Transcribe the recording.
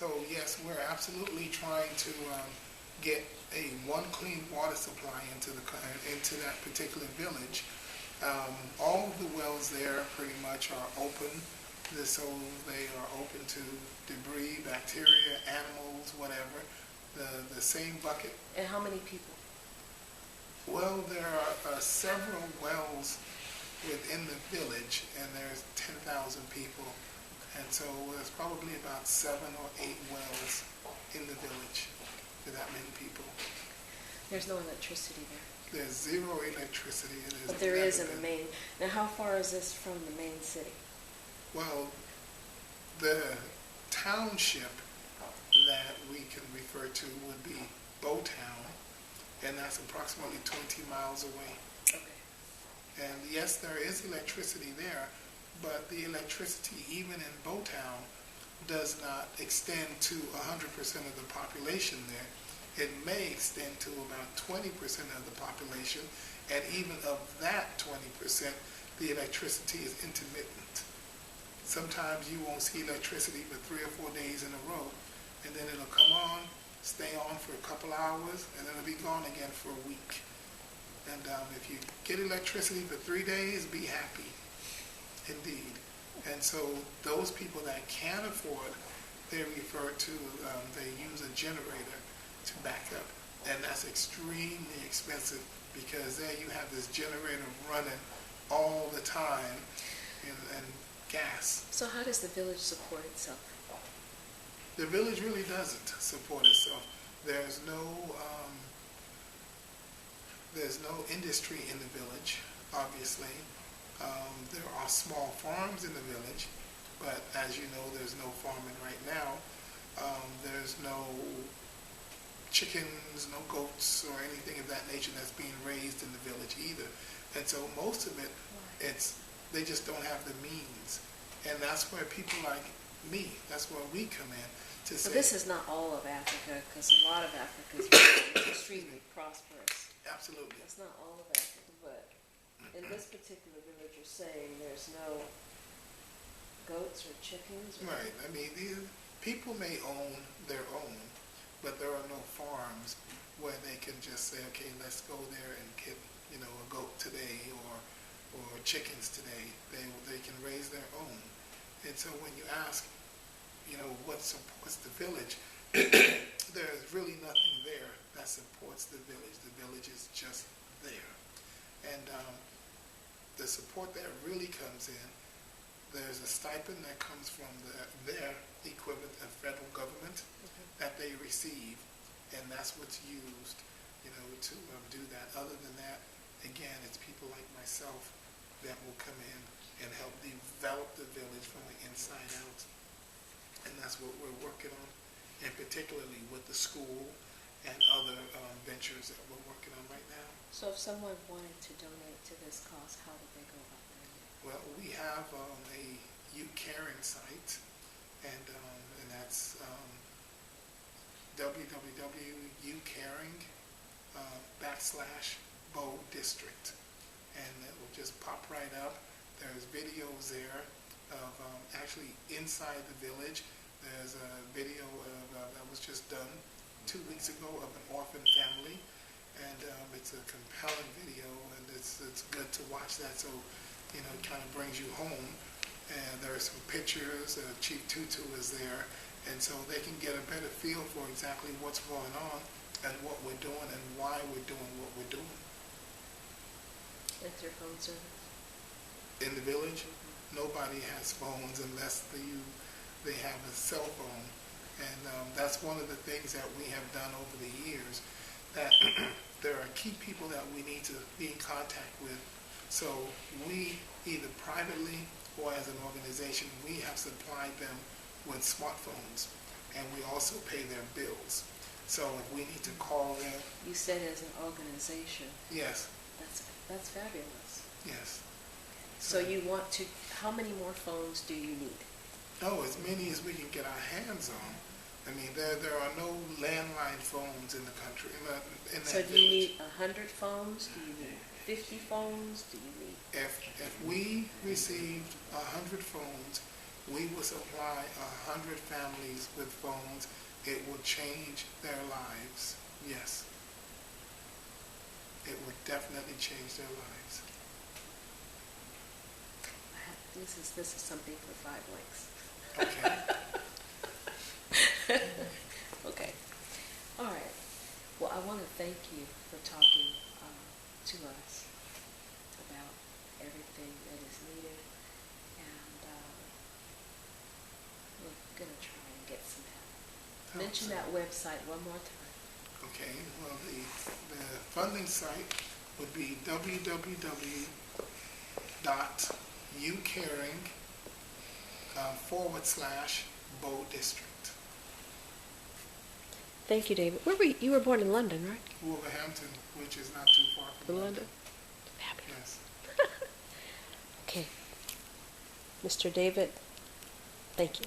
So yes, we're absolutely trying to get a one clean water supply into that particular village. All of the wells there pretty much are open, so they are open to debris, bacteria, animals, whatever. The same bucket. And how many people? Well, there are several wells within the village, and there's 10,000 people. And so there's probably about 7 or 8 wells in the village for that many people. There's no electricity there. There's zero electricity. But there is in the main. Now, how far is this from the main city? Well, the township that we can refer to would be Bowtown, and that's approximately 20 miles away. Okay. And yes, there is electricity there, but the electricity, even in Bowtown, does not extend to 100% of the population there. It may extend to about 20% of the population, and even of that 20%, the electricity is intermittent. Sometimes you won't see electricity for 3 or 4 days in a row, and then it'll come on, stay on for a couple hours, and then it'll be gone again for a week. And if you get electricity for 3 days, be happy, indeed. And so those people that can afford, they refer to, they use a generator to back up. And that's extremely expensive, because there you have this generator running all the time, and gas. So how does the village support itself? The village really doesn't support itself. There's no industry in the village, obviously. There are small farms in the village, but as you know, there's no farming right now. There's no chickens, no goats, or anything of that nature that's being raised in the village either. And so most of it, they just don't have the means. And that's where people like me, that's where we come in to say. But this is not all of Africa, because a lot of Africa is really extremely prosperous. Absolutely. It's not all of Africa, but in this particular village, you're saying there's no goats or chickens? Or right. I mean, these people may own their own, but there are no farms where they can just say, okay, let's go there and get, a goat today or chickens today. They can raise their own. And so when you ask, what supports the village, there's really nothing there that supports the village. The village is just there. And the support that really comes in, there's a stipend that comes from their equivalent of federal government that they receive, and that's what's used, to do that. Other than that, again, it's people like myself that will come in and help develop the village from the inside out. And that's what we're working on, and particularly with the school and other ventures that we're working on right now. So if someone wanted to donate to this cause, how would they go about doing it? Well, we have a You Caring site, and that's www.youcaring.com/Bow District, and it will just pop right up. There's videos there of actually inside the village. There's a video that was just done 2 weeks ago of an orphan family, and it's a compelling video, and it's good to watch that. So it kind of brings you home. And there are some pictures. Chief Tutu is there, and so they can get a better feel for exactly what's going on and what we're doing and why we're doing what we're doing. With your phone service? In the village, nobody has phones unless they have a cell phone, and that's one of the things that we have done over the years. That there are key people that we need to be in contact with. So we either privately or as an organization, we have supplied them with smartphones, and we also pay their bills. So if we need to call them. You said as an organization. Yes. That's fabulous. Yes. So you want to, how many more phones do you need? Oh, as many as we can get our hands on. I mean, there are no landline phones in the country. In that so do you need 100 phones? Do you need 50 phones? Do you need? If we received 100 phones, we will supply 100 families with phones. It will change their lives. Yes. It would definitely change their lives. This is something for 5 links. Okay. Okay. All right. Well, I want to thank you for talking to us about everything that is needed, and we're going to try and get some help. Mention that website one more time. Okay. Well, the funding site would be www.ucaring/Bow District. Thank you, David. Where were you? You were born in London, right? Wolverhampton, which is not too far from London. Fabulous. Yes. Okay. Mr. David, thank you.